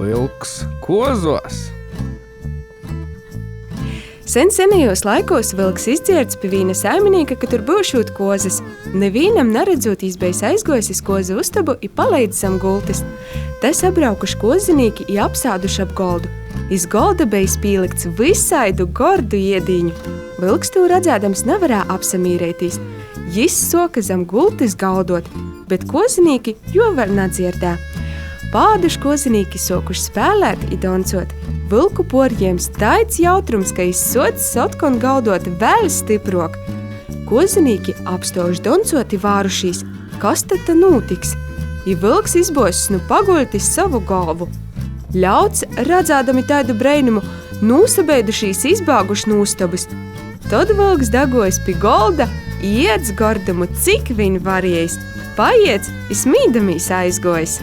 Vilks kozos. Senajos laikos vilks izdzierds pie vīna saimnieka, ka tur būšūt kozas. Nevīnam neredzot izbejs aizgojis iz kozu uztabu i paleidz zam gultis. Te sabraukuši kozinīki i apsāduši ap goldu. Iz golda bejs pīlikts visaidu gordu iedīņu. Vilks tū redzēdams nevarā apsamīreitīs. Jis soka zam gultis gaudot, bet kozinīki jo var nadzierdē. Pāduši kozinīki sokuši spēlēt i doncot. Vilku porjiems taids jautrums, ka izsots sotkon gaudot vēl stiprok. Kozinīki apstojuši doncot i vārušīs. Kas tad ta nūtiks? I vilks izbosis nu paguļtis savu galvu. Ļauds, redzādami taidu breinumu, nūsabeidušīs izbāguši nūstabus. Tad vilks dagojis pi golda i iedz gordumu, cik viņ varējis. Paiedz i smīdamīs aizgojis.